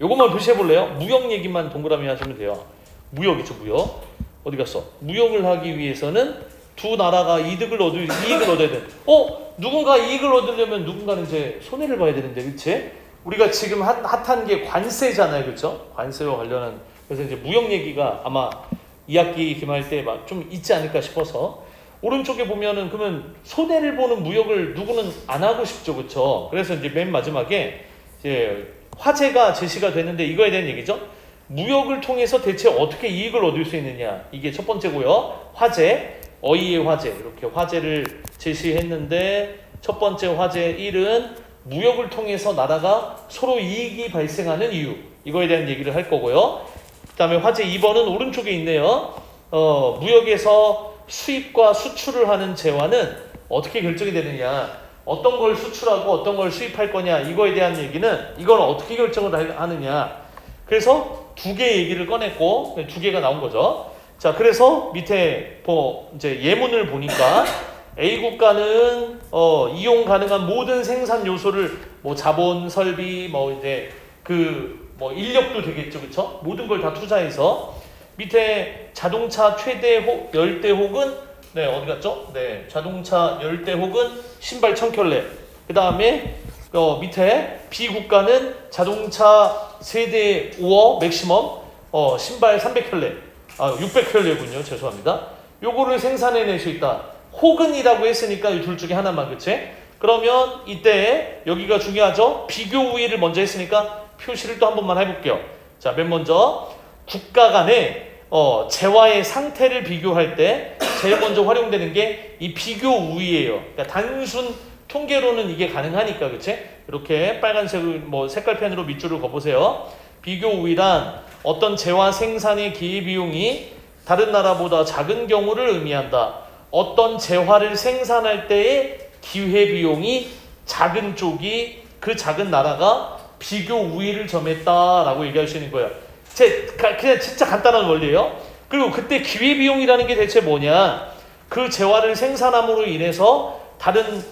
요것만 표시해 볼래요? 무역 얘기만 동그라미 하시면 돼요. 무역이죠, 무역. 어디 갔어? 무역을 하기 위해서는 두 나라가 이익을 얻어야 돼. 누군가 이익을 얻으려면 누군가는 이제 손해를 봐야 되는데, 그치? 우리가 지금 핫한 게 관세잖아요, 그쵸? 관세와 관련한. 그래서 이제 무역 얘기가 아마 2학기 기말할 때 막 좀 있지 않을까 싶어서. 오른쪽에 보면은 그러면 손해를 보는 무역을 누구는 안 하고 싶죠, 그쵸? 그래서 이제 맨 마지막에 이제 화제가 제시가 되는데 이거에 대한 얘기죠. 무역을 통해서 대체 어떻게 이익을 얻을 수 있느냐. 이게 첫 번째고요. 화제, 어이의 화제. 이렇게 화제를 제시했는데 첫 번째 화제 1은 무역을 통해서 나라가 서로 이익이 발생하는 이유. 이거에 대한 얘기를 할 거고요. 그 다음에 화제 2번은 오른쪽에 있네요. 무역에서 수입과 수출을 하는 재화는 어떻게 결정이 되느냐. 어떤 걸 수출하고 어떤 걸 수입할 거냐. 이거에 대한 얘기는 이건 어떻게 결정을 하느냐. 그래서 두 개 얘기를 꺼냈고 두 개가 나온 거죠. 자, 그래서 밑에 이제 예문을 보니까 A 국가는 이용 가능한 모든 생산 요소를 자본, 설비, 이제 인력도 되겠죠, 그렇죠? 모든 걸 다 투자해서 밑에 자동차 최대 열대 혹은 어디 갔죠? 자동차 열대 혹은 신발 1000켤레. 그 다음에 밑에 B 국가는 자동차 세대 5억 맥시멈, 신발 300켤레, 600켤레군요. 죄송합니다. 요거를 생산해낼 수 있다. 혹은이라고 했으니까 이 둘 중에 하나만, 그치? 그러면 이때 여기가 중요하죠. 비교 우위를 먼저 했으니까 표시를 또 한 번만 해볼게요. 자, 맨 먼저 국가 간의 재화의 상태를 비교할 때 제일 먼저 활용되는 게 이 비교 우위예요. 그러니까 단순 통계로는 이게 가능하니까, 그치? 이렇게 빨간색 색깔펜으로 밑줄을 그어보세요. 비교 우위란 어떤 재화 생산의 기회비용이 다른 나라보다 작은 경우를 의미한다. 어떤 재화를 생산할 때의 기회비용이 작은 쪽이 그 작은 나라가 비교 우위를 점했다라고 얘기할 수 있는 거예요. 그냥 진짜 간단한 원리예요. 그리고 그때 기회비용이라는 게 대체 뭐냐? 그 재화를 생산함으로 인해서 다른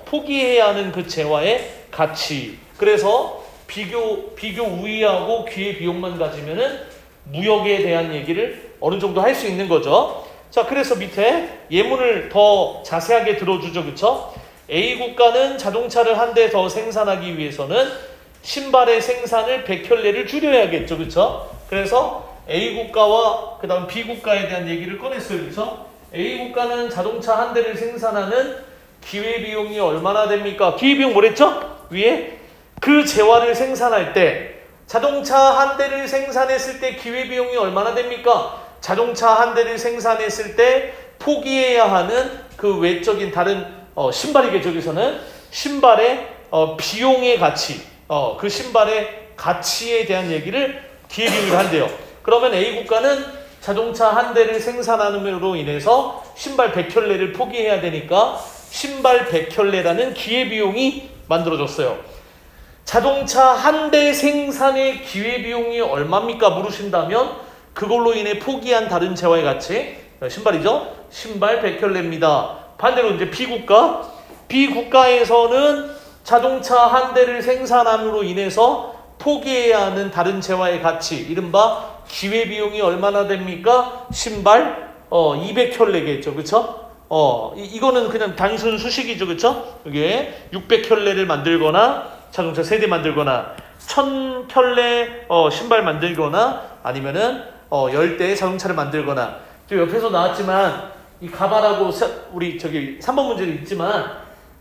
포기해야 하는 그 재화의 가치. 그래서 비교 우위하고 기회비용만 가지면은 무역에 대한 얘기를 어느 정도 할 수 있는 거죠. 자, 그래서 밑에 예문을 더 자세하게 들어주죠, 그쵸? A 국가는 자동차를 한 대 더 생산하기 위해서는 신발의 생산을 100켤레를 줄여야겠죠, 그쵸? 그래서 A 국가와 그 다음 B 국가에 대한 얘기를 꺼냈어요, 그쵸? A 국가는 자동차 한 대를 생산하는 기회비용이 얼마나 됩니까? 기회비용 뭐랬죠? 위에 그 재화를 생산할 때 자동차 한 대를 생산했을 때 기회비용이 얼마나 됩니까? 자동차 한 대를 생산했을 때 포기해야 하는 그 외적인 다른 신발이겠죠. 여기서는 신발의 비용의 가치, 그 신발의 가치에 대한 얘기를 기회비용으로 한대요. 그러면 A 국가는 자동차 한 대를 생산함으로 인해서 신발 100켤레를 포기해야 되니까 신발 100켤레라는 기회비용이 만들어졌어요. 자동차 한 대 생산의 기회비용이 얼마입니까? 물으신다면 그걸로 인해 포기한 다른 재화의 가치, 신발이죠? 신발 100켤레입니다. 반대로 이제 B국가에서는 자동차 한 대를 생산함으로 인해서 포기해야 하는 다른 재화의 가치, 이른바 기회비용이 얼마나 됩니까? 신발 200켤레겠죠, 그쵸? 이거는 그냥 단순 수식이죠, 그쵸? 이게 600켤레를 만들거나 자동차 세대 만들거나 1000켤레 신발 만들거나 아니면은 10대의 자동차를 만들거나. 또 옆에서 나왔지만 이 가발하고 우리 3번 문제도 있지만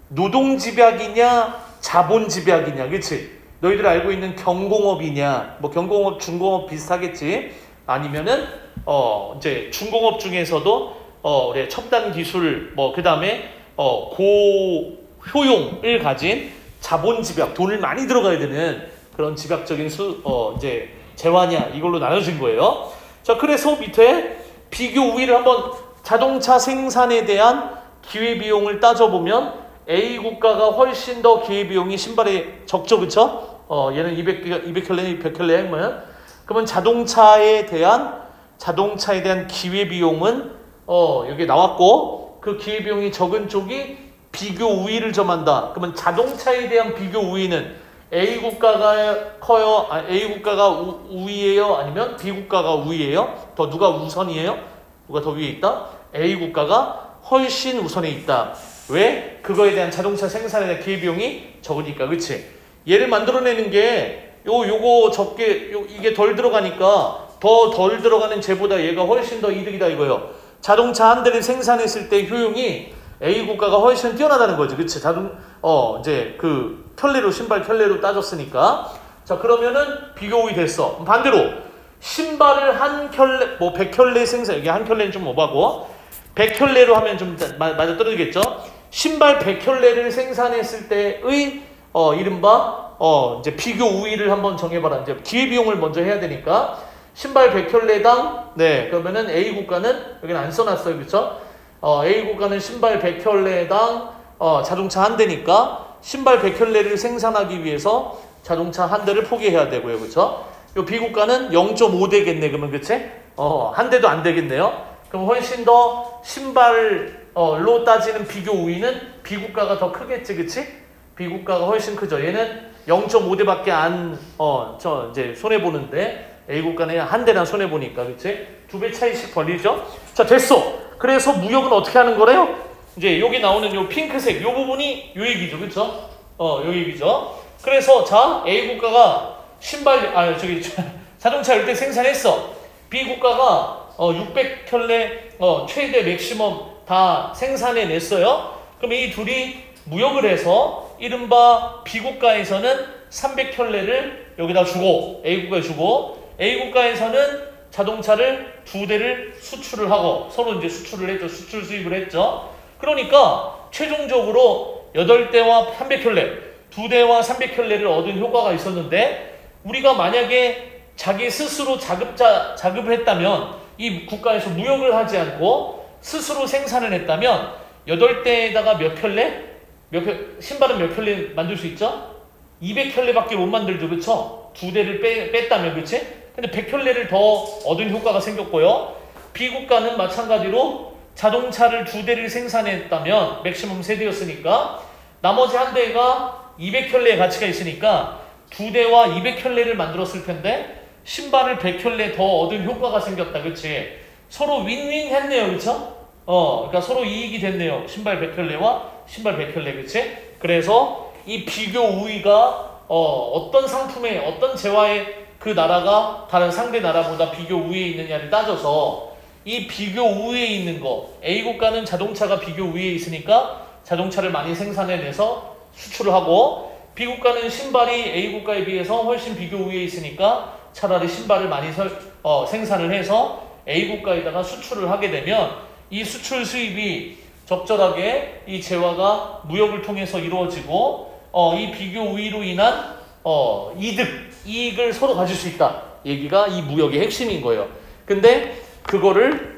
노동집약이냐 자본집약이냐, 그치? 너희들 알고 있는 경공업이냐, 경공업, 중공업 비슷하겠지? 아니면은 이제 중공업 중에서도 우리 첨단 기술, 그 다음에 고효용을 가진 자본집약, 돈을 많이 들어가야 되는 그런 집약적인 이제 재화냐, 이걸로 나눠진 거예요. 자, 그래서 밑에 비교 우위를 한번 자동차 생산에 대한 기회비용을 따져보면 A 국가가 훨씬 더 기회비용이 신발에 적죠, 그쵸? 얘는 200켤레, 100켤레 하면 그러면 자동차에 대한 기회비용은 여기 나왔고 그 기회비용이 적은 쪽이 비교 우위를 점한다. 그러면 자동차에 대한 비교 우위는 A 국가가 커요? A 국가가 우위예요? 아니면 B 국가가 우위예요? 더 누가 우선이에요? 누가 더 위에 있다? A 국가가 훨씬 우선에 있다. 왜? 그거에 대한 자동차 생산에 대한 기회비용이 적으니까. 그치? 얘를 만들어내는 게 요거 적게 이게 덜 들어가니까 더 덜 들어가는 쟤보다 얘가 훨씬 더 이득이다 이거예요. 자동차 한 대를 생산했을 때 효용이 A 국가가 훨씬 뛰어나다는 거지. 그치? 이제 그 신발 켤레로 따졌으니까. 자, 그러면은 비교우위 됐어. 반대로 신발을 한 켤레, 100켤레 생산, 이게 한 켤레는 좀 오바고 100켤레로 하면 좀 맞아 떨어지겠죠? 신발 100켤레를 생산했을 때의 이른바 이제 비교 우위를 한번 정해봐라. 이제 기회비용을 먼저 해야 되니까 신발 100켤레당 그러면은 A 국가는 여기는 안 써놨어요, 그렇죠? A 국가는 신발 100켤레당 자동차 한 대니까 신발 100켤레를 생산하기 위해서 자동차 한 대를 포기해야 되고요, 그렇죠? 요 B 국가는 0.5대겠네, 그러면 그치? 한 대도 안 되겠네요. 그럼 훨씬 더 신발로 따지는 비교 우위는 B 국가가 더 크겠지, 그치? B 국가가 훨씬 크죠. 얘는 0.5대밖에 이제 손해 보는데 A 국가는 한 대랑 손해 보니까, 그치? 2배 차이씩 벌리죠. 자, 됐어. 그래서 무역은 어떻게 하는 거래요? 이제 여기 나오는 요 핑크색 요 부분이 요 얘기죠, 그쵸? 요 얘기죠. 그래서 자, A 국가가 자동차 이때 생산했어. B 국가가 600켤레 최대 맥시멈 다 생산해냈어요. 그럼 이 둘이 무역을 해서 이른바 B 국가에서는 300켤레를 여기다 주고 A 국가에 주고 A 국가에서는 자동차를 2대를 수출을 하고 서로 이제 수출을 했죠. 수출 수입을 했죠. 그러니까 최종적으로 8대와 300켤레 2대와 300켤레를 얻은 효과가 있었는데 우리가 만약에 자기 스스로 자급을 했다면 이 국가에서 무역을 하지 않고 스스로 생산을 했다면 8대에다가 몇 켤레? 신발은 몇 켤레 만들 수 있죠? 200켤레밖에 못 만들죠, 그쵸? 2대를 뺐다면, 그치? 근데 100켤레를 더 얻은 효과가 생겼고요. B 국가는 마찬가지로 자동차를 2대를 생산했다면 맥시멈 3대였으니까 나머지 한 대가 200켤레의 가치가 있으니까 2대와 200켤레를 만들었을 텐데 신발을 100켤레 더 얻은 효과가 생겼다, 그치? 서로 윈윈 했네요, 그쵸? 그러니까 서로 이익이 됐네요. 신발 100켤레와 신발 100켤레, 그치? 그래서 이 비교 우위가 어떤 상품에 어떤 재화에 그 나라가 다른 상대 나라보다 비교 우위에 있느냐를 따져서 이 비교 우위에 있는 거 A 국가는 자동차가 비교 우위에 있으니까 자동차를 많이 생산해내서 수출을 하고 B 국가는 신발이 A 국가에 비해서 훨씬 비교 우위에 있으니까 차라리 신발을 많이 생산을 해서 A 국가에다가 수출을 하게 되면 이 수출 수입이 적절하게 이 재화가 무역을 통해서 이루어지고 이 비교 우위로 인한 이익을 서로 가질 수 있다. 얘기가 이 무역의 핵심인 거예요. 근데 그거를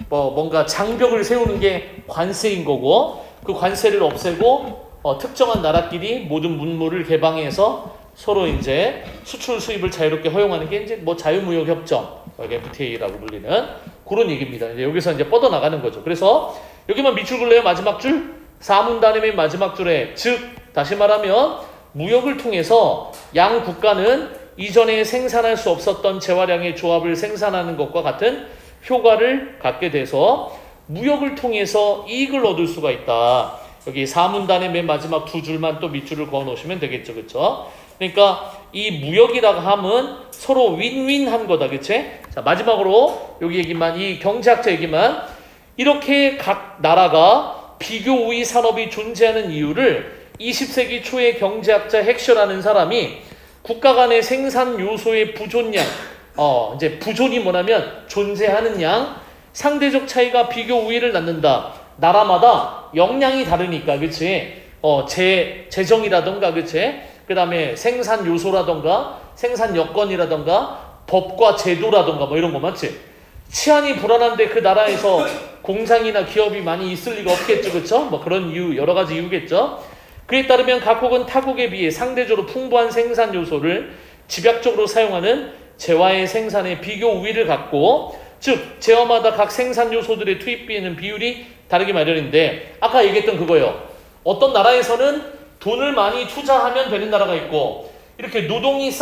뭔가 장벽을 세우는 게 관세인 거고 그 관세를 없애고 특정한 나라끼리 모든 문물을 개방해서 서로 이제 수출 수입을 자유롭게 허용하는 게 이제 자유무역협정, FTA라고 불리는 그런 얘기입니다. 이제 여기서 이제 뻗어나가는 거죠. 그래서 여기만 밑줄 그을래요? 마지막 줄? 사문단의 맨 마지막 줄에 즉 다시 말하면 무역을 통해서 양 국가는 이전에 생산할 수 없었던 재화량의 조합을 생산하는 것과 같은 효과를 갖게 돼서 무역을 통해서 이익을 얻을 수가 있다. 여기 사문단의 맨 마지막 2줄만 또 밑줄을 그어 놓으시면 되겠죠. 그쵸? 그러니까 이 무역이라고 하면 서로 윈윈한 거다. 그치? 자, 마지막으로 여기 얘기만, 이 경제학자 얘기만, 이렇게 각 나라가 비교 우위 산업이 존재하는 이유를 20세기 초의 경제학자 헥셔라는 사람이 국가 간의 생산 요소의 부존량, 이제 부존이 뭐냐면 존재하는 양, 상대적 차이가 비교 우위를 낳는다. 나라마다 역량이 다르니까, 그치? 재정이라던가, 그치? 그 다음에 생산 요소라던가, 생산 여건이라던가, 법과 제도라던가, 뭐 이런 거 맞지? 치안이 불안한데 그 나라에서 공장이나 기업이 많이 있을 리가 없겠죠, 그쵸? 뭐 그런 이유, 여러 가지 이유겠죠? 그에 따르면 각국은 타국에 비해 상대적으로 풍부한 생산 요소를 집약적으로 사용하는 재화의 생산에 비교 우위를 갖고, 즉 재화마다 각 생산 요소들의 투입비에는 비율이 다르기 마련인데, 아까 얘기했던 그거예요. 어떤 나라에서는 돈을 많이 투자하면 되는 나라가 있고 이렇게 노동력이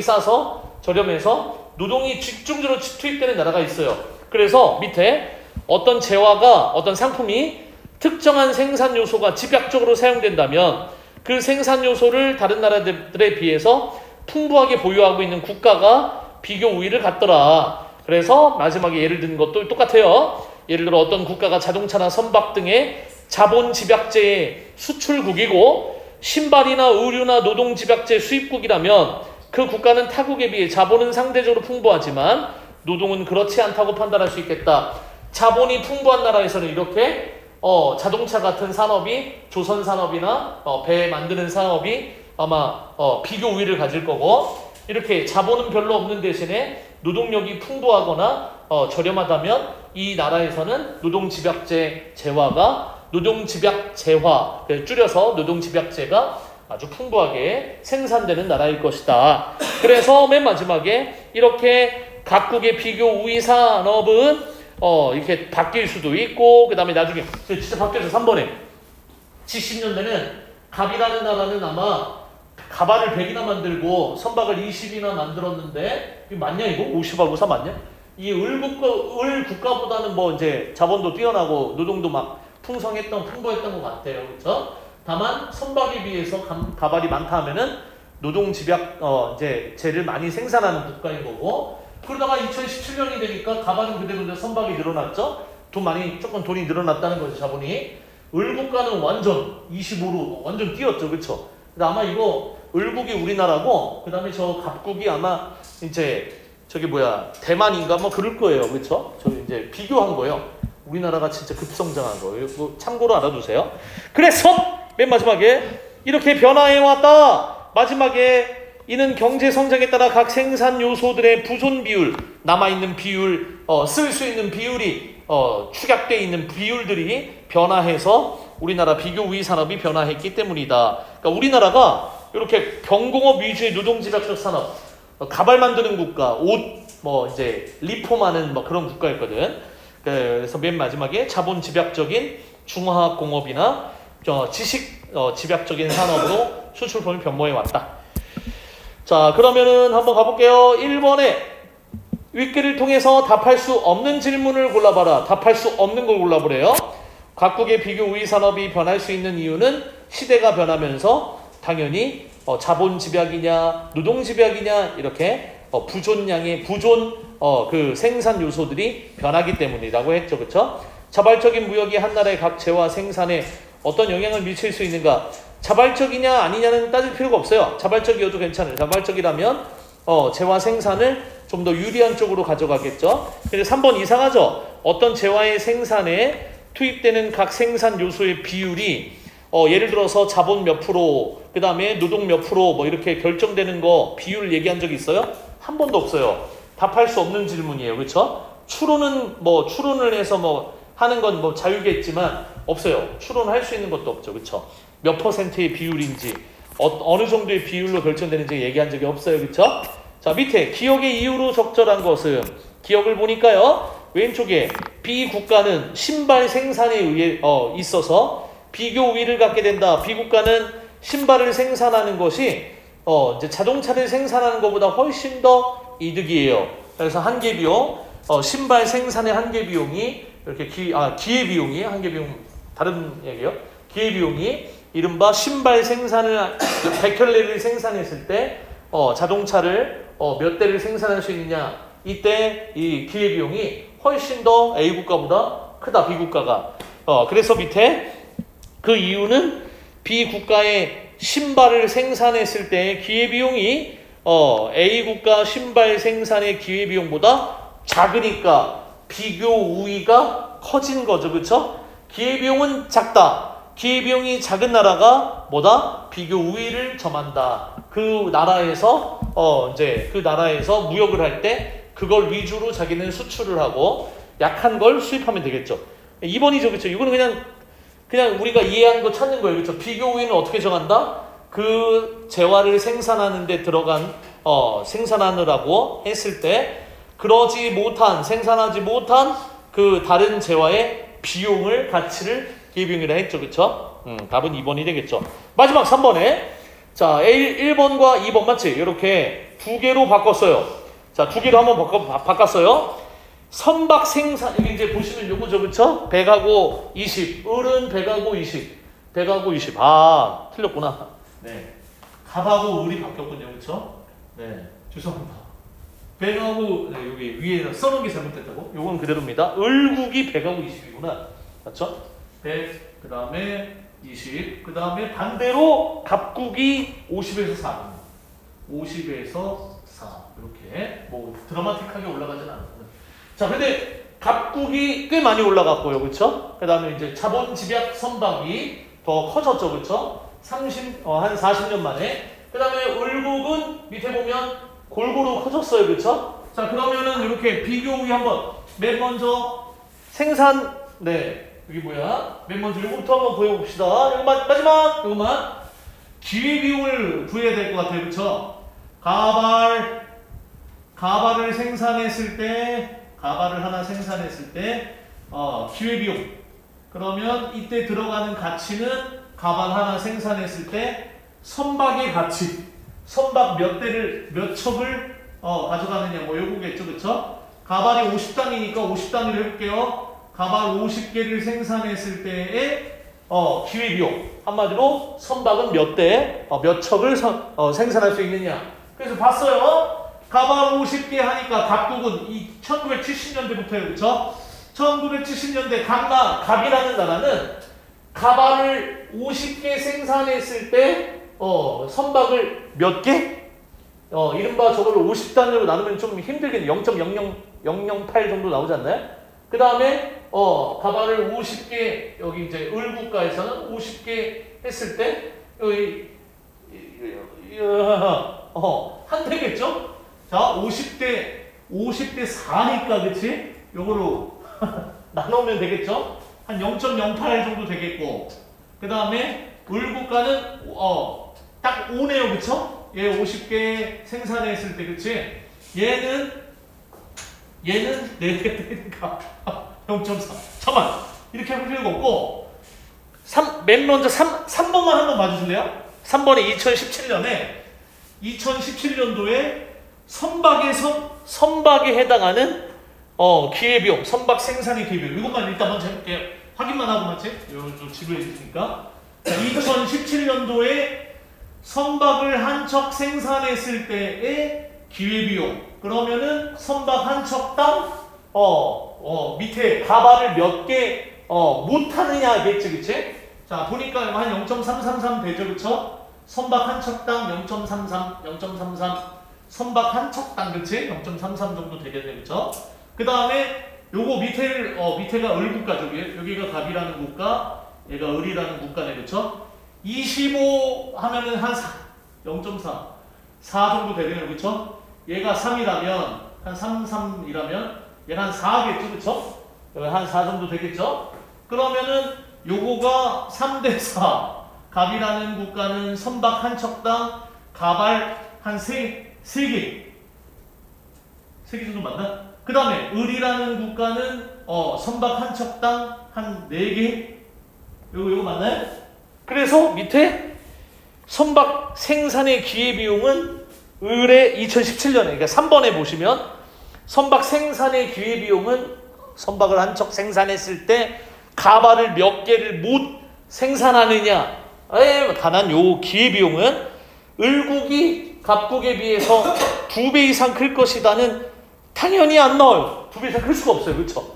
싸서 저렴해서 노동이 집중적으로 투입되는 나라가 있어요. 그래서 밑에 어떤 재화가 어떤 상품이 특정한 생산 요소가 집약적으로 사용된다면 그 생산 요소를 다른 나라들에 비해서 풍부하게 보유하고 있는 국가가 비교 우위를 갖더라. 그래서 마지막에 예를 든 것도 똑같아요. 예를 들어 어떤 국가가 자동차나 선박 등의 자본 집약제의 수출국이고 신발이나 의류나 노동 집약제 수입국이라면 그 국가는 타국에 비해 자본은 상대적으로 풍부하지만 노동은 그렇지 않다고 판단할 수 있겠다. 자본이 풍부한 나라에서는 이렇게 자동차 같은 산업이 조선 산업이나 배 만드는 산업이 아마 비교 우위를 가질 거고 이렇게 자본은 별로 없는 대신에 노동력이 풍부하거나 저렴하다면 이 나라에서는 노동집약제 재화가 노동집약재화 줄여서 노동집약제가 아주 풍부하게 생산되는 나라일 것이다. 그래서 맨 마지막에 이렇게 각국의 비교 우위 산업은 이렇게 바뀔 수도 있고 그 다음에 나중에 진짜 바뀌어서 3번에 70년대는 갑이라는 나라는 아마 가발을 100이나 만들고 선박을 20이나 만들었는데 이게 맞냐 이거? 50하고 4 맞냐? 이 을 국가보다는 뭐 이제 자본도 뛰어나고 노동도 막 풍부했던 것 같아요. 그렇죠? 다만 선박에 비해서 가발이 많다 하면은 노동 집약 제를 많이 생산하는 국가인 거고 그러다가 2017년이 되니까 가발은 그대로인데 선박이 늘어났죠? 조금 돈이 늘어났다는 거죠, 자본이. 을 국가는 완전 25로 완전 뛰었죠, 그렇죠? 근데 아마 이거 을국이 우리나라고 그다음에 저 갑국이 아마 이제 대만인가 뭐 그럴 거예요, 그렇죠? 저 이제 비교한 거예요. 우리나라가 진짜 급성장한 거예요. 이거 참고로 알아두세요. 그래서 맨 마지막에 이렇게 변화해 왔다. 마지막에 이는 경제 성장에 따라 각 생산 요소들의 부존 비율, 남아있는 비율, 쓸 수 있는 비율이 축약되어 있는 비율들이 변화해서 우리나라 비교 우위 산업이 변화했기 때문이다. 그러니까 우리나라가 이렇게 경공업 위주의 노동집약적 산업, 가발 만드는 국가, 옷 이제 리폼하는 그런 국가였거든. 그래서 맨 마지막에 자본 집약적인 중화학 공업이나 지식 집약적인 산업으로 수출품을 변모해 왔다. 자, 그러면은 한번 가볼게요. 1번에 윗글을 통해서 답할 수 없는 질문을 골라봐라. 답할 수 없는 걸 골라보래요. 각국의 비교 우위 산업이 변할 수 있는 이유는 시대가 변하면서 당연히 자본 집약이냐 노동 집약이냐 이렇게 그 생산 요소들이 변하기 때문이라고 했죠. 그렇죠? 자발적인 무역이 한 나라의 각 재화 생산에 어떤 영향을 미칠 수 있는가? 자발적이냐 아니냐는 따질 필요가 없어요. 자발적이어도 괜찮아요. 자발적이라면 재화 생산을 좀 더 유리한 쪽으로 가져가겠죠. 그래서 3번 이상하죠. 어떤 재화의 생산에 투입되는 각 생산 요소의 비율이 예를 들어서 자본 몇 프로, 그 다음에 노동 몇 프로 이렇게 결정되는 거 비율 얘기한 적이 있어요? 한 번도 없어요. 답할 수 없는 질문이에요. 그렇죠? 추론을 해서 하는 건 자유겠지만 없어요. 추론할 수 있는 것도 없죠. 그렇죠? 몇 퍼센트의 비율인지 어느 정도의 비율로 결정되는지 얘기한 적이 없어요. 그렇죠? 자, 밑에 기억의 이유로 적절한 것은 기억을 보니까요. 왼쪽에 B 국가는 신발 생산에 의해 있어서 비교 우위를 갖게 된다. B 국가는 신발을 생산하는 것이 이제 자동차를 생산하는 것보다 훨씬 더 이득이에요. 그래서 한계 비용, 신발 생산의 한계 비용이 이렇게 기회 비용이 한계 비용 다른 얘기예요. 기회 비용이 이른바 신발 생산을 100켤레를 생산했을 때 자동차를 몇 대를 생산할 수 있느냐 이때 이 기회 비용이 훨씬 더 A 국가보다 크다. B 국가가. 그래서 밑에 그 이유는 B 국가의 신발을 생산했을 때 기회 비용이 A 국가 신발 생산의 기회 비용보다 작으니까 비교 우위가 커진 거죠. 그렇죠? 기회 비용은 작다. 기회 비용이 작은 나라가 뭐다? 비교 우위를 점한다. 그 나라에서 무역을 할 때 그걸 위주로 자기는 수출을 하고 약한 걸 수입하면 되겠죠. 2번이죠. 그렇죠? 이거는 그냥 우리가 이해한 거 찾는 거예요. 그렇죠? 비교 우위는 어떻게 정한다? 그 재화를 생산하는 데 들어간 생산하느라고 했을 때 생산하지 못한 그 다른 재화의 비용을 가치를 기회비용이라 했죠. 그렇죠? 답은 2번이 되겠죠. 마지막 3번에 자 1번과 2번 맞지? 이렇게 두 개로 바꿨어요. 자, 두 개로 한번 바꿨어요. 선박 생산, 여기 이제 보시면 요거죠, 그쵸? 100하고 20. 을은 100하고 20. 100하고 20. 아, 틀렸구나. 네. 갑하고 을이 바뀌었군요, 그쵸? 네. 죄송합니다. 100하고, 네, 여기 위에 써놓은 게 잘못됐다고? 요건 그대로입니다. 을국이 100하고 20이구나. 맞죠? 100, 그 다음에 20. 그 다음에 반대로 갑국이 50에서 4. 50에서 4. 이렇게. 뭐, 드라마틱하게 올라가진 않았구나. 자, 근데 갑국이 꽤 많이 올라갔고요, 그렇죠? 그 다음에 이제 자본 집약 선박이 더 커졌죠, 그렇죠? 한 40년 만에. 그 다음에 을국은 밑에 보면 골고루 커졌어요, 그렇죠? 자, 그러면은 이렇게 비교 후에 한번 맨 먼저 생산, 네, 여기 뭐야? 맨 먼저 이거부터 한번 보여봅시다. 이거 마지막, 이거만 기회비용을 구해야 될 것 같아요, 그렇죠? 가발을 생산했을 때. 가발을 하나 생산했을 때 기회비용 그러면 이때 들어가는 가치는 가발 하나 생산했을 때 선박의 가치 선박 몇 척을 가져가느냐 뭐 요거겠죠, 그쵸? 가발이 50단이니까 50단위로 해볼게요. 가발 50개를 생산했을 때의 기회비용 한마디로 선박은 몇 척을 생산할 수 있느냐. 그래서 봤어요. 가발 50개 하니까 갑국은 1970년대부터요, 그쵸? 1970년대 갑이라는 나라는 가발을 50개 생산했을 때, 선박을 몇 개? 이른바 저걸 50단위로 나누면 좀 힘들겠네. 0.00008 정도 나오지 않나요? 그 다음에, 가발을 50개, 여기 이제 을국가에서는 50개 했을 때, 여기, 한 대겠죠? 자, 50대 4니까, 그치? 요거로 나누면 되겠죠? 한 0.08 정도 되겠고, 그 다음에 을국가는, 딱 5네요, 그쵸? 얘 50개 생산했을 때, 그치? 얘는 4개 되니까 0.4. 잠깐만. 이렇게 할 필요가 없고, 맨 먼저 3번만 한번 봐주실래요? 3번에 2017년도에 선박에 해당하는 기회비용, 선박 생산의 기회비용 이것만 일단 먼저 해볼게요. 확인만 하고 맞지? 좀 지루해 있으니까. 2017년도에 선박을 한 척 생산했을 때의 기회비용 그러면은 선박 한 척당 밑에 가발을 몇 개 못하느냐겠지, 그치? 자, 보니까 한 0.333 되죠, 그쵸? 선박 한 척당 0.33 선박 한 척당, 그치? 0.33 정도 되겠네, 그쵸? 그 다음에 요거 밑에가 을국가죠. 여기가 갑이라는 국가, 얘가 을이라는 국가네, 그쵸? 25 하면은 한 0.4 정도 되네요, 그쵸? 얘가 3이라면 한 3이라면 얘가 한 4겠죠, 그쵸? 여기 한 4 정도 되겠죠? 그러면은 요거가 3대 4 갑이라는 국가는 선박 한 척당 가발 한 3개 정도 맞나? 그 다음에 을이라는 국가는 선박 한 척당 한 4개 요거 맞나요? 그래서 밑에 선박 생산의 기회비용은 을의 2017년에 그러니까 3번에 보시면 선박 생산의 기회비용은 선박을 한 척 생산했을 때 가발을 몇 개를 못 생산하느냐 관한 요 기회비용은 을국이 갑국에 비해서 2배 이상 클 것이다는 당연히 안 나와요. 2배 이상 클 수가 없어요. 그쵸?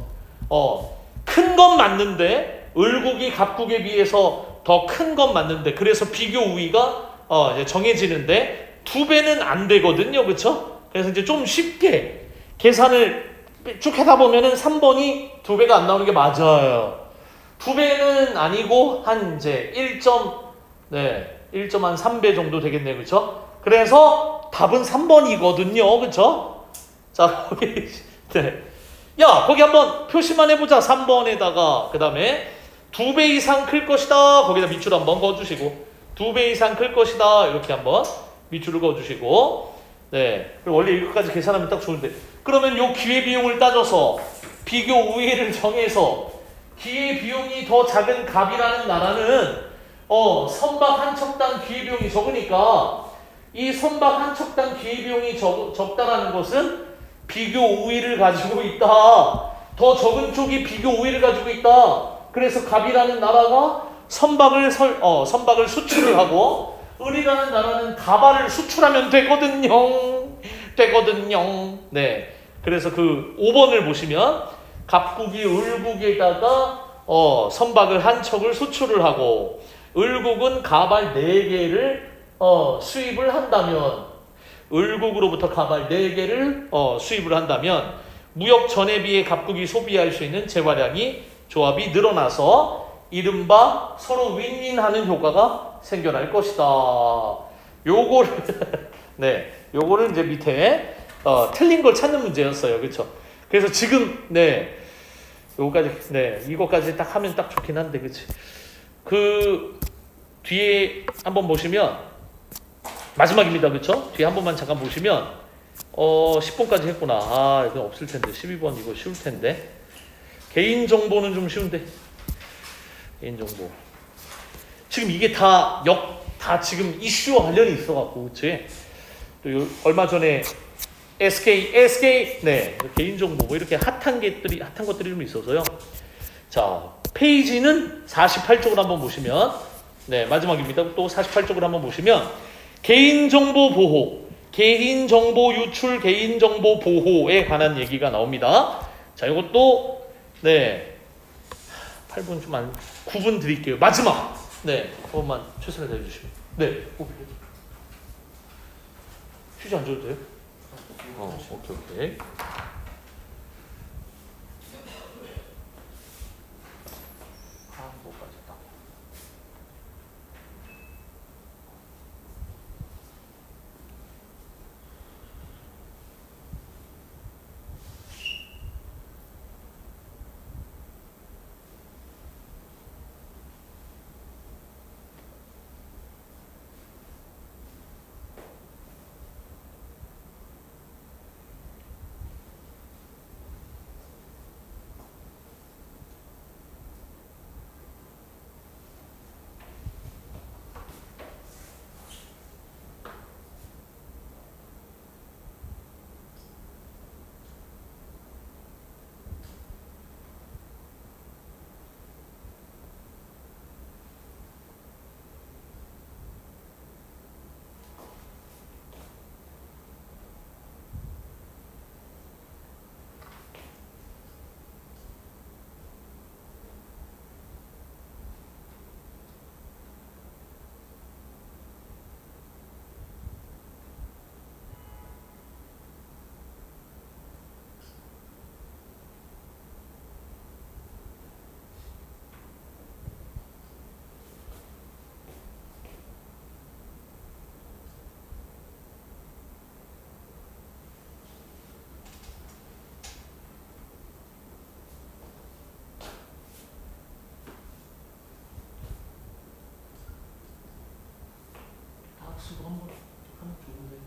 큰 건 맞는데 을국이 갑국에 비해서 더 큰 건 맞는데 그래서 비교 우위가 이제 정해지는데 2배는 안 되거든요. 그쵸? 그래서 이제 좀 쉽게 계산을 쭉 하다 보면은 3번이 2배가 안 나오는 게 맞아요. 2배는 아니고 한 이제 1.3배 정도 되겠네요. 그쵸? 그래서 답은 3번이거든요. 그쵸? 자, 거기, 네. 야, 거기 한번 표시만 해보자. 3번에다가, 그 다음에 2배 이상 클 것이다. 거기다 밑줄 한번 그어주시고, 2배 이상 클 것이다. 이렇게 한번 밑줄을 그어주시고, 네. 그리고 원래 이것까지 계산하면 딱 좋은데. 그러면 요 기회비용을 따져서 비교 우위를 정해서 기회비용이 더 작은 갑이라는 나라는 선박 한 척당 기회비용이 적으니까 이 선박 한 척당 기회비용이 적다라는 것은 비교 우위를 가지고 있다. 더 적은 쪽이 비교 우위를 가지고 있다. 그래서 갑이라는 나라가 선박을 수출을 하고 을이라는 나라는 가발을 수출하면 되거든요. 네. 그래서 그 5번을 보시면 갑국이 을국에다가 선박을 한 척을 수출을 하고 을국은 가발 4개를 수입을 한다면 을국으로부터 가발 4개를 수입을 한다면 무역 전에 비해 갑국이 소비할 수 있는 재화량이 조합이 늘어나서 이른바 서로 윈윈하는 효과가 생겨날 것이다. 요거를 네, 요거를 이제 밑에 틀린 걸 찾는 문제였어요. 그렇죠? 그래서 지금 요거까지 이거까지 딱 하면 딱 좋긴 한데 그렇지? 그 뒤에 한번 보시면 마지막입니다. 그렇죠? 뒤에 한 번만 잠깐 보시면 10번까지 했구나. 아, 이건 없을 텐데. 12번 이거 쉬울 텐데. 개인 정보는 좀 쉬운데. 개인 정보. 지금 이게 다 지금 이슈와 관련이 있어 갖고 그렇지? 또 얼마 전에 SK 개인 정보 뭐 이렇게 핫한 것들이 좀 있어서요. 자, 페이지는 48쪽을 한번 보시면 마지막입니다. 또 48쪽을 한번 보시면 개인정보 보호, 개인정보 유출, 개인정보 보호에 관한 얘기가 나옵니다. 자, 이것도 8분 좀 9분 드릴게요. 마지막 그것만 최선을 다해주시면 휴지 안 줘도 돼요? 오케이. 못 빠졌다. 학습 한번 하면 좋은데.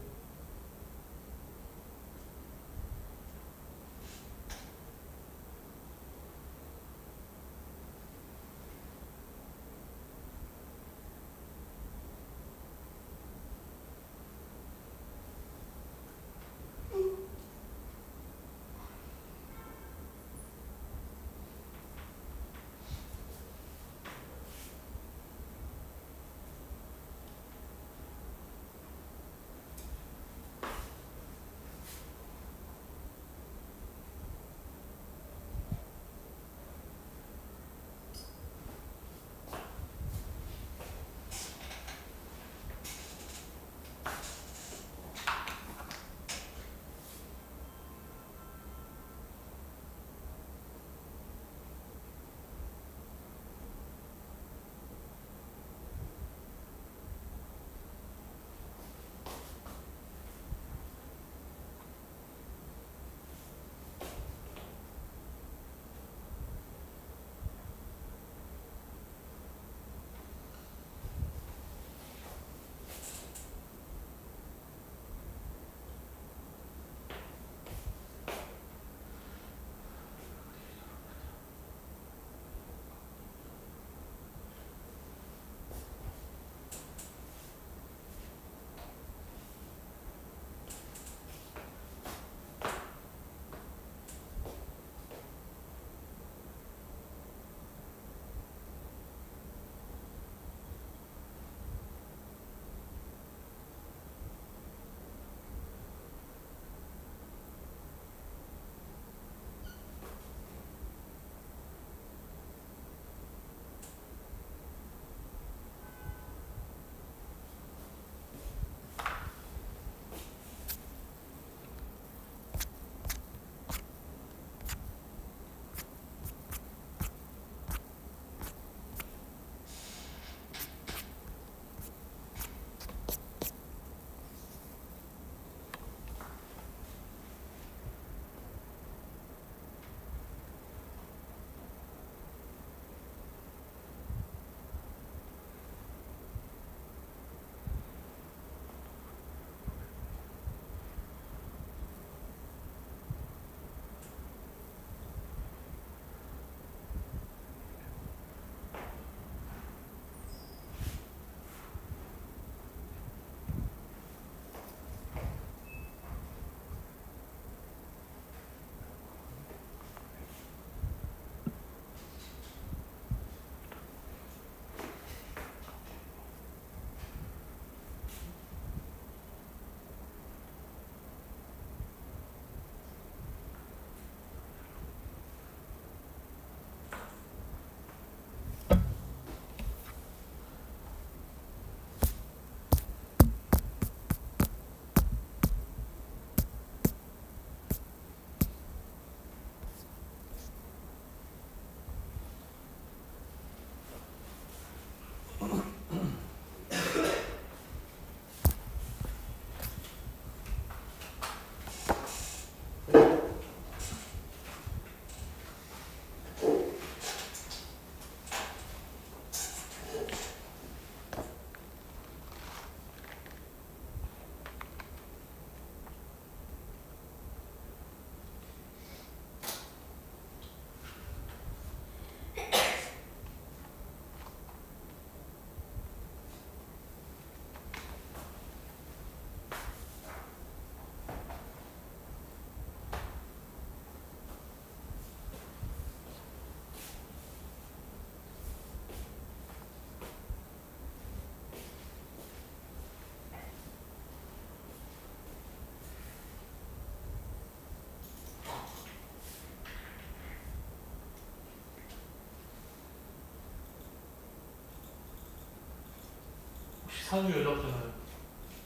상위 연락처는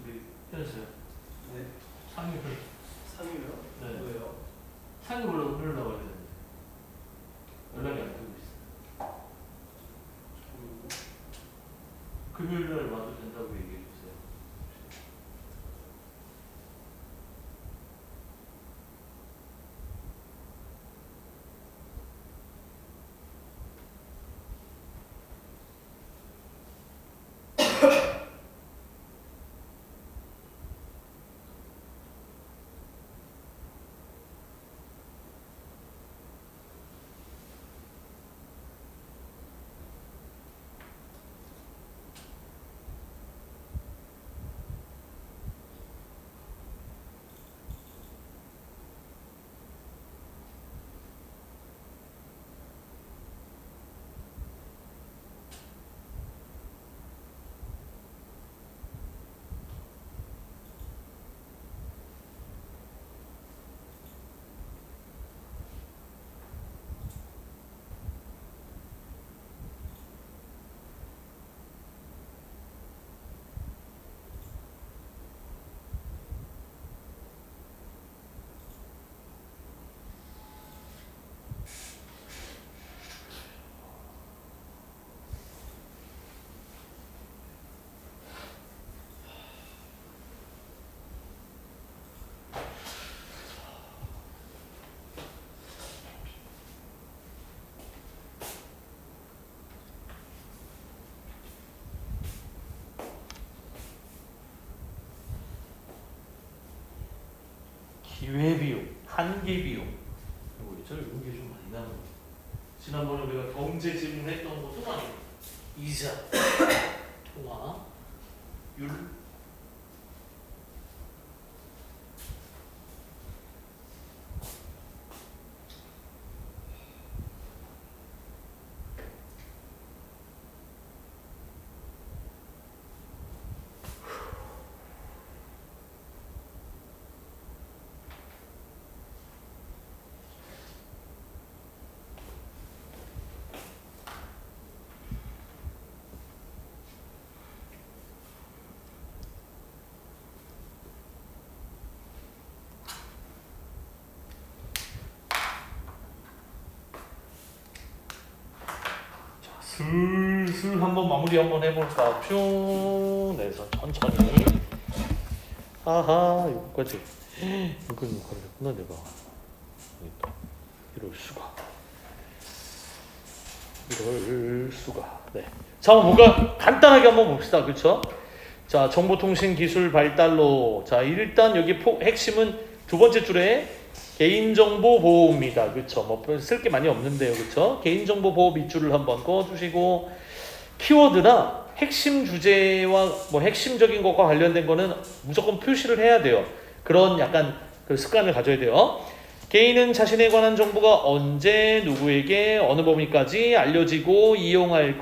우리 현수요. 네. 상위를. 상유요? 네. 뭐예요? 상위 올라가야 되는데 연락이 안 되고 있어. 금요일 날 와도 된다고 얘기해 주세요. 기회비용, 한계비용 이거 있죠? 이런 게 좀 많이 나오는 거예요. 지난번에 우리가 경제 질문했던 것도 많이 이자, 통화, 율, 슬슬 한번 마무리 한번 해볼까? 뿅 내서 천천히. 아하 여기까지. 이건 했구나 내가. 이럴 수가. 이럴 수가. 네. 자, 뭔가 간단하게 한번 봅시다. 그렇죠? 자, 정보통신기술 발달로. 자, 일단 여기 핵심은 두 번째 줄에 개인정보 보호입니다. 그렇죠? 뭐 쓸 게 많이 없는데요. 그렇죠? 개인정보 보호 밑줄을 한번 그어주시고 키워드나 핵심 주제와 뭐 핵심적인 것과 관련된 거는 무조건 표시를 해야 돼요. 그런 약간 그 습관을 가져야 돼요. 개인은 자신에 관한 정보가 언제 누구에게 어느 범위까지 알려지고 이용될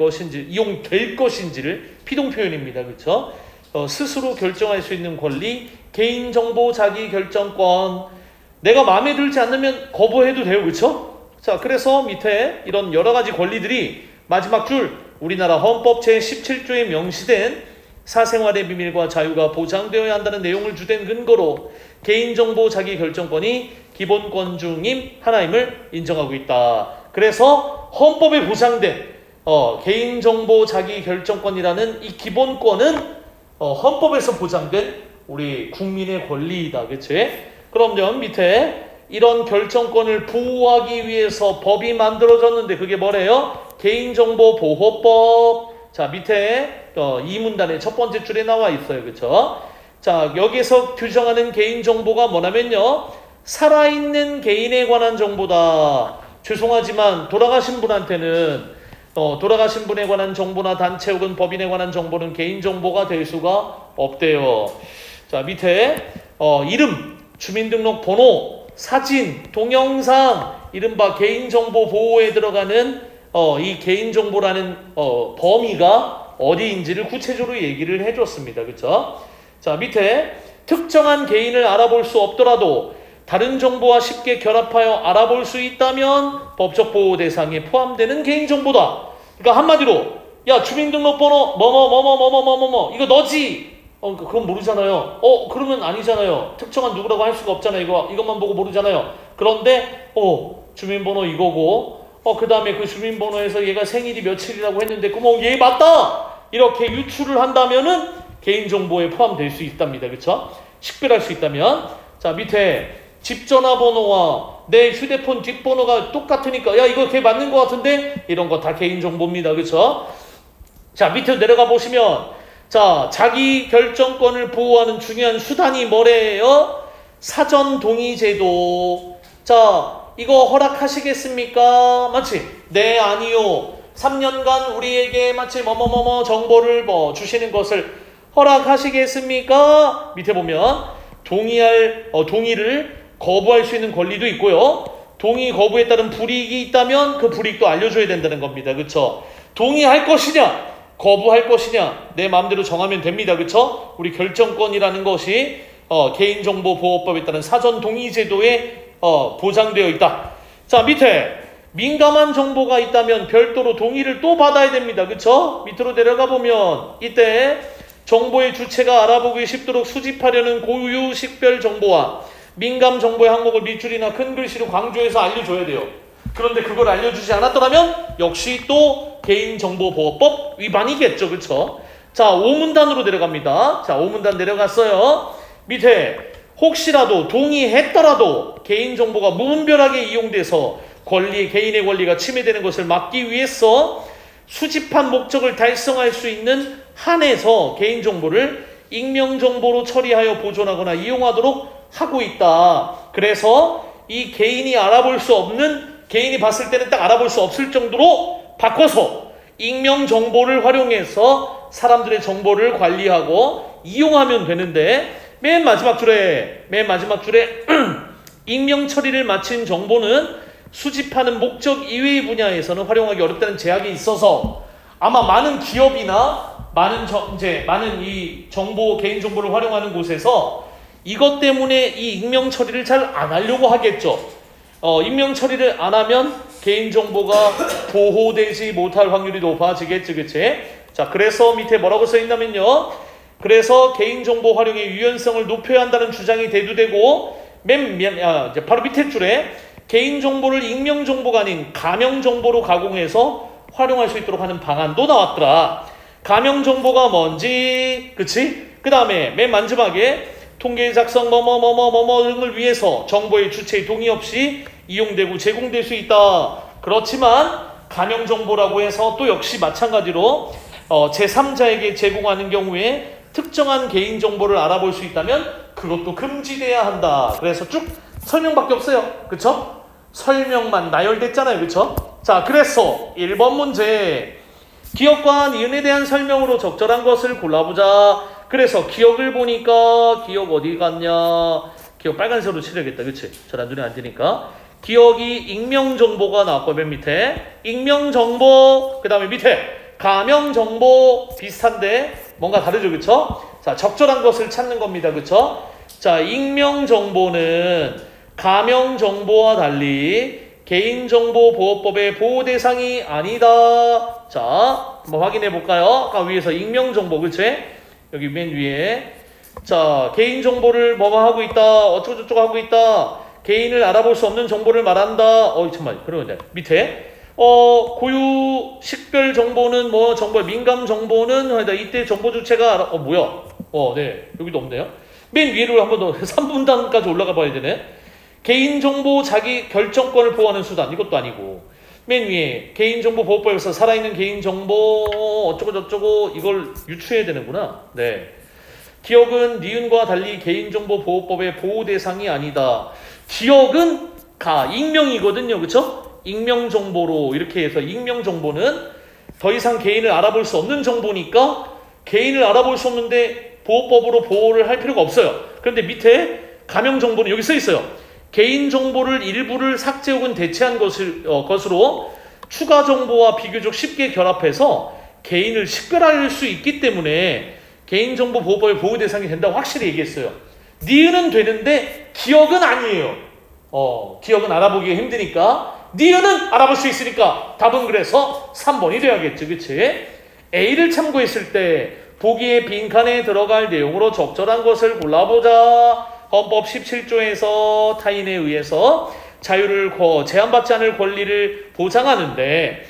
것인지를 피동 표현입니다. 그렇죠? 스스로 결정할 수 있는 권리, 개인정보 자기결정권. 내가 마음에 들지 않으면 거부해도 돼요. 그렇죠? 자, 그래서 밑에 이런 여러 가지 권리들이 마지막 줄 우리나라 헌법 제17조에 명시된 사생활의 비밀과 자유가 보장되어야 한다는 내용을 주된 근거로 개인정보 자기결정권이 기본권 중임 하나임을 인정하고 있다. 그래서 헌법에 보장된 개인정보 자기결정권이라는 이 기본권은 헌법에서 보장된 우리 국민의 권리이다. 그치? 그럼 밑에 이런 결정권을 보호하기 위해서 법이 만들어졌는데 그게 뭐래요? 개인정보보호법. 자, 밑에 이 문단의 첫 번째 줄에 나와 있어요. 그쵸? 자, 여기서 규정하는 개인정보가 뭐냐면요. 살아있는 개인에 관한 정보다. 죄송하지만 돌아가신 분한테는 돌아가신 분에 관한 정보나 단체 혹은 법인에 관한 정보는 개인정보가 될 수가 없대요. 자, 밑에 이름, 주민등록번호, 사진, 동영상, 이른바 개인정보 보호에 들어가는 이 개인정보라는 범위가 어디인지를 구체적으로 얘기를 해줬습니다. 그렇죠? 자, 밑에 특정한 개인을 알아볼 수 없더라도 다른 정보와 쉽게 결합하여 알아볼 수 있다면 법적 보호 대상에 포함되는 개인정보다. 그러니까 한마디로 야, 주민등록번호 뭐뭐뭐뭐뭐뭐뭐뭐 이거 너지? 그건 모르잖아요. 그러면 아니잖아요. 특정한 누구라고 할 수가 없잖아요. 이것만 보고 모르잖아요. 그런데 주민번호 이거고 그 다음에 그 주민번호에서 얘가 생일이 며칠이라고 했는데 얘 맞다! 이렇게 유출을 한다면은 개인정보에 포함될 수 있답니다. 그쵸? 식별할 수 있다면. 자, 밑에 집 전화번호와 내 휴대폰 뒷번호가 똑같으니까 야, 이거 걔 맞는 것 같은데? 이런 거 다 개인정보입니다. 그쵸? 자, 밑으로 내려가 보시면 자, 자기 결정권을 보호하는 중요한 수단이 뭐래요? 사전 동의 제도. 자, 이거 허락하시겠습니까? 맞지? 네, 아니요. 3년간 우리에게 마치 뭐뭐뭐뭐 정보를 주시는 것을 허락하시겠습니까? 밑에 보면 동의를 거부할 수 있는 권리도 있고요. 동의 거부에 따른 불이익이 있다면 그 불이익도 알려줘야 된다는 겁니다. 그쵸? 동의할 것이냐? 거부할 것이냐? 내 마음대로 정하면 됩니다. 그쵸? 우리 결정권이라는 것이 개인정보보호법에 따른 사전 동의 제도에 보장되어 있다. 자, 밑에 민감한 정보가 있다면 별도로 동의를 또 받아야 됩니다. 그쵸? 밑으로 내려가 보면 이때 정보의 주체가 알아보기 쉽도록 수집하려는 고유 식별 정보와 민감 정보의 항목을 밑줄이나 큰 글씨로 강조해서 알려줘야 돼요. 그런데 그걸 알려주지 않았더라면 역시 또 개인정보보호법 위반이겠죠. 그쵸? 자, 5문단으로 내려갑니다. 자, 5문단 내려갔어요. 밑에 혹시라도 동의했더라도 개인정보가 무분별하게 이용돼서 개인의 권리가 침해되는 것을 막기 위해서 수집한 목적을 달성할 수 있는 한에서 개인정보를 익명정보로 처리하여 보존하거나 이용하도록 하고 있다. 그래서 이 개인이 봤을 때는 딱 알아볼 수 없을 정도로 바꿔서 익명정보를 활용해서 사람들의 정보를 관리하고 이용하면 되는데 맨 마지막 줄에 익명 처리를 마친 정보는 수집하는 목적 이외의 분야에서는 활용하기 어렵다는 제약이 있어서 아마 많은 기업이나 많은 이 개인정보를 활용하는 곳에서 이것 때문에 이 익명 처리를 잘 안 하려고 하겠죠. 익명 처리를 안 하면 개인정보가 보호되지 못할 확률이 높아지겠지, 그치? 자, 그래서 밑에 뭐라고 써 있냐면요. 그래서 개인정보 활용의 유연성을 높여야 한다는 주장이 대두되고 바로 밑에 줄에 개인정보를 익명정보가 아닌 가명정보로 가공해서 활용할 수 있도록 하는 방안도 나왔더라. 가명정보가 뭔지, 그치? 그 다음에 맨 마지막에 통계 작성 등을 위해서 정보의 주체의 동의 없이 이용되고 제공될 수 있다. 그렇지만 가명정보라고 해서 또 역시 마찬가지로 제3자에게 제공하는 경우에 특정한 개인정보를 알아볼 수 있다면 그것도 금지돼야 한다. 그래서 쭉 설명밖에 없어요. 그쵸? 설명만 나열됐잖아요. 그쵸? 자, 그래서 1번 문제 기억과 니은에 대한 설명으로 적절한 것을 골라보자. 그래서 기억을 보니까 기억 어디 갔냐? 기억 빨간색으로 칠해야겠다. 그치? 잘 안 눈에 안 띄니까. 기억이 익명정보가 나왔고 맨 밑에 익명정보 그 다음에 밑에 가명정보 비슷한데 뭔가 다르죠. 그쵸? 자, 적절한 것을 찾는 겁니다. 그쵸? 자, 익명정보는 가명정보와 달리 개인정보보호법의 보호 대상이 아니다. 자, 한번 확인해 볼까요? 아까 위에서 익명정보, 그치? 여기 맨 위에. 자, 개인정보를 뭐뭐 하고 있다. 어쩌고저쩌고 하고 있다. 개인을 알아볼 수 없는 정보를 말한다. 잠깐만. 그러면 밑에. 고유 식별 정보는 민감 정보는 이때 정보 주체가 뭐야? 네. 여기도 없네요. 맨 위로 한 번 더 3분단까지 올라가 봐야 되네. 개인정보 자기 결정권을 보호하는 수단. 이것도 아니고. 맨 위에 개인정보보호법에서 살아있는 개인정보 어쩌고저쩌고 이걸 유추해야 되는구나. 네. 기억은 니은과 달리 개인정보보호법의 보호 대상이 아니다. 기억은 익명이거든요. 그쵸? 익명정보로 이렇게 해서 익명정보는 더 이상 개인을 알아볼 수 없는 정보니까 개인을 알아볼 수 없는데 보호법으로 보호를 할 필요가 없어요. 그런데 밑에 가명정보는 여기 써 있어요. 개인정보를 일부를 삭제 혹은 대체한 것으로 추가 정보와 비교적 쉽게 결합해서 개인을 식별할 수 있기 때문에 개인정보 보호법의 보호 대상이 된다고 확실히 얘기했어요. 니은은 되는데 기억은 아니에요. 기억은 알아보기가 힘드니까 니은은 알아볼 수 있으니까 답은 그래서 3번이 돼야겠죠. 그치? A를 참고했을 때 보기에 빈칸에 들어갈 내용으로 적절한 것을 골라보자. 헌법 17조에서 타인에 의해서 자유를 제한받지 않을 권리를 보장하는데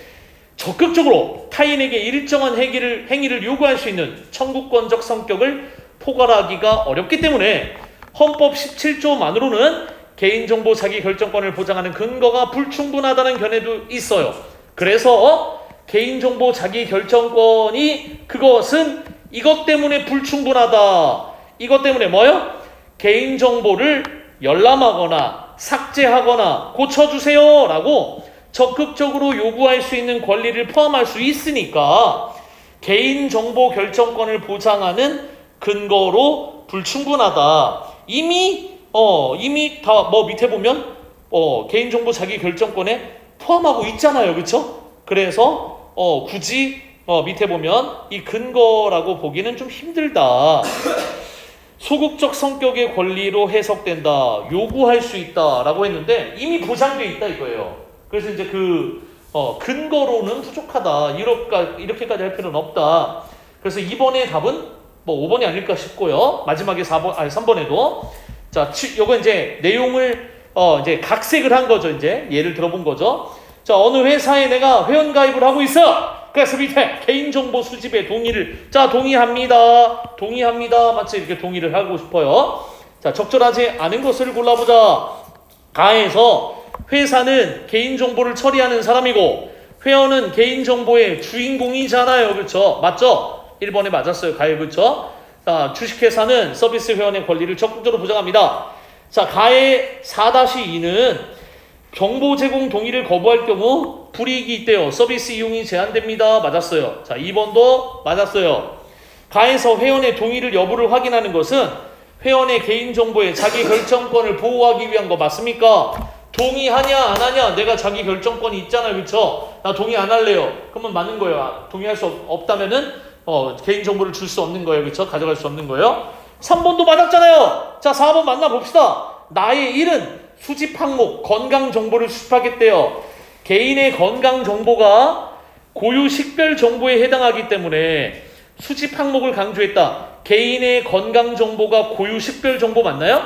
적극적으로 타인에게 일정한 행위를 요구할 수 있는 청구권적 성격을 포괄하기가 어렵기 때문에 헌법 17조만으로는 개인정보 자기결정권을 보장하는 근거가 불충분하다는 견해도 있어요. 그래서 개인정보 자기결정권이 그것은 이것 때문에 불충분하다. 이것 때문에 뭐요? 개인정보를 열람하거나 삭제하거나 고쳐주세요 라고 적극적으로 요구할 수 있는 권리를 포함할 수 있으니까 개인정보 결정권을 보장하는 근거로 불충분하다. 이미 다 밑에 보면 개인정보 자기결정권에 포함하고 있잖아요. 그렇죠? 그래서 굳이 밑에 보면 이 근거라고 보기는 좀 힘들다. 소극적 성격의 권리로 해석된다. 요구할 수 있다라고 했는데 이미 보장돼 있다 이거예요. 그래서 이제 근거로는 부족하다. 이렇게까지 할 필요는 없다. 그래서 2번의 답은 5번이 아닐까 싶고요. 마지막에 3번에도 자, 요거 이제 내용을 이제 각색을 한 거죠. 이제 예를 들어본 거죠. 자, 어느 회사에 내가 회원가입을 하고 있어. 그래서 밑에 개인정보 수집에 동의를 동의합니다. 마치 이렇게 동의를 하고 싶어요. 자, 적절하지 않은 것을 골라보자. 가에서 회사는 개인정보를 처리하는 사람이고 회원은 개인정보의 주인공이잖아요. 그렇죠? 맞죠? 1번에 맞았어요. 가에 그렇죠? 자, 주식회사는 서비스 회원의 권리를 적극적으로 보장합니다. 자, 가의 4-2는 정보 제공 동의를 거부할 경우 불이익이 있대요. 서비스 이용이 제한됩니다. 맞았어요. 자, 2번도 맞았어요. 가에서 회원의 동의를 여부를 확인하는 것은 회원의 개인정보의 자기결정권을 보호하기 위한 거 맞습니까? 동의하냐 안 하냐 내가 자기결정권이 있잖아요. 그렇죠? 나 동의 안 할래요. 그러면 맞는 거예요. 동의할 수 없다면은 개인정보를 줄 수 없는 거예요. 그렇죠? 가져갈 수 없는 거예요. 3번도 맞았잖아요. 자, 4번 만나봅시다. 나의 일은 수집 항목 건강정보를 수집하겠대요. 개인의 건강정보가 고유 식별 정보에 해당하기 때문에 수집 항목을 강조했다. 개인의 건강정보가 고유 식별 정보 맞나요?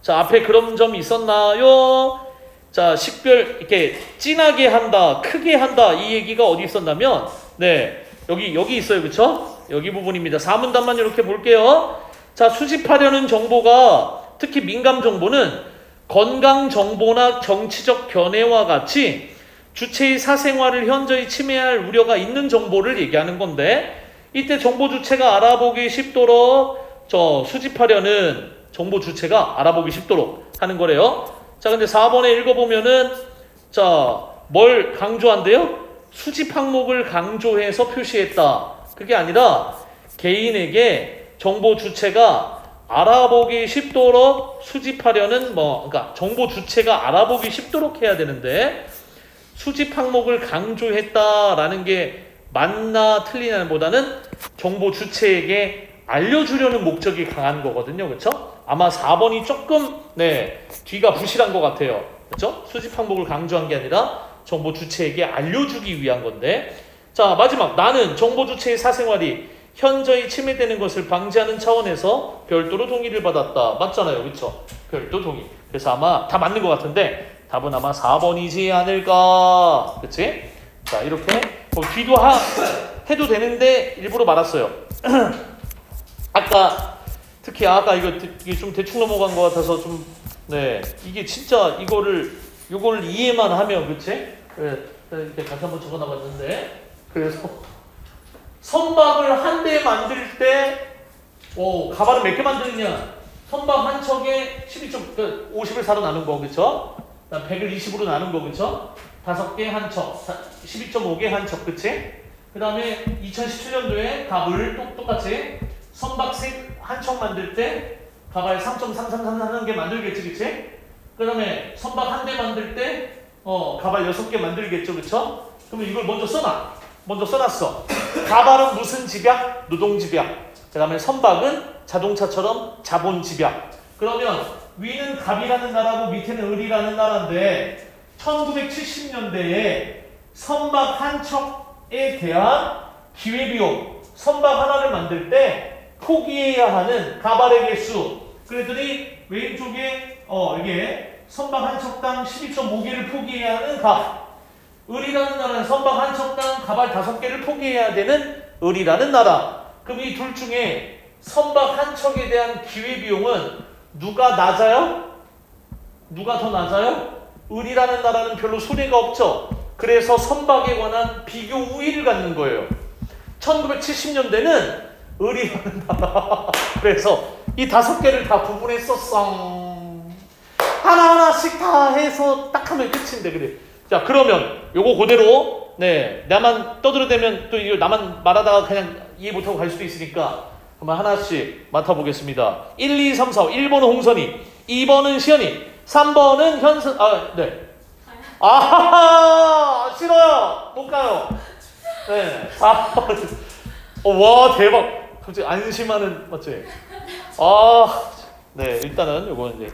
자, 앞에 그런 점이 있었나요? 자, 식별 이렇게 진하게 한다, 크게 한다 이 얘기가 어디 있었냐면 네, 여기 있어요. 그렇죠? 여기 부분입니다. 4문단만 이렇게 볼게요. 자, 수집하려는 정보가 특히 민감 정보는 건강정보나 정치적 견해와 같이 주체의 사생활을 현저히 침해할 우려가 있는 정보를 얘기하는 건데 이때 정보 주체가 알아보기 쉽도록 수집하려는 정보 주체가 알아보기 쉽도록 하는 거래요. 자, 근데 4번에 읽어보면은 뭘 강조한대요? 수집 항목을 강조해서 표시했다. 그게 아니라 개인에게 정보 주체가 알아보기 쉽도록 수집하려는 그러니까 정보 주체가 알아보기 쉽도록 해야 되는데 수집 항목을 강조했다라는 게 맞나 틀리냐보다는 정보 주체에게 알려주려는 목적이 강한 거거든요. 그렇죠? 아마 4번이 조금 뒤가 부실한 것 같아요. 그렇죠? 수집 항목을 강조한 게 아니라 정보 주체에게 알려주기 위한 건데 자, 마지막 나는 정보 주체의 사생활이 현저히 침해되는 것을 방지하는 차원에서 별도로 동의를 받았다. 맞잖아요. 그렇죠? 별도 동의. 그래서 아마 다 맞는 것 같은데 답은 아마 4번이지 않을까. 그치? 자, 이렇게 뒤도 해도 되는데 일부러 말았어요. 특히 아까 이게 좀 대충 넘어간 것 같아서 좀 이게 진짜 요거를 이해만 하면 그치? 이렇게 다시 한번 적어놔봤는데 그래서 선박을 한 대 만들 때 가발은 몇 개 만드느냐? 선박 한 척에 50을 4로 나눈 거 그쵸? 100을 20으로 나눈 거 그쵸? 5개 한 척, 12.5개 한 척 그치? 그 다음에 2017년도에 갑을 똑같이 선박색 한 척 만들 때 가발 3.333 하는 게 만들겠지 그치? 그 다음에 선박 한 대 만들 때 가발 6개 만들겠죠 그쵸? 그러면 이걸 먼저 써놨어. 가발은 무슨 집약? 노동집약. 그 다음에 선박은 자동차처럼 자본집약. 그러면 위는 갑이라는 나라고 밑에는 을이라는 나라인데 1970년대에 선박 한 척에 대한 기회비용, 선박 하나를 만들 때 포기해야 하는 가발의 개수. 그랬더니 왼쪽에 이게 선박 한 척당 12.5개를 포기해야 하는 값. 을이라는 나라는 선박 한 척당 가발 5개를 포기해야 되는 을이라는 나라. 그럼 이 둘 중에 선박 한 척에 대한 기회비용은 누가 낮아요? 누가 더 낮아요? 을이라는 나라는 별로 손해가 없죠. 그래서 선박에 관한 비교 우위를 갖는 거예요. 1970년대는 을이라는 나라. 그래서 이 5개를 다 구분했었어. 하나하나씩 다 해서 딱 하면 끝인데, 그래. 자, 그러면 요거 그대로, 네, 나만 떠들어대면 또 이거 나만 말하다가 그냥 이해 못하고 갈 수도 있으니까 한번 하나씩 맡아보겠습니다. 1, 2, 3, 4, 1번은 홍선이, 2번은 시연이, 3번은 현선, 네. 싫어요. 못 가요. 네, 4번. 와, 대박. 갑자기 안심하는, 맞지? 네, 일단은 요거는 이제.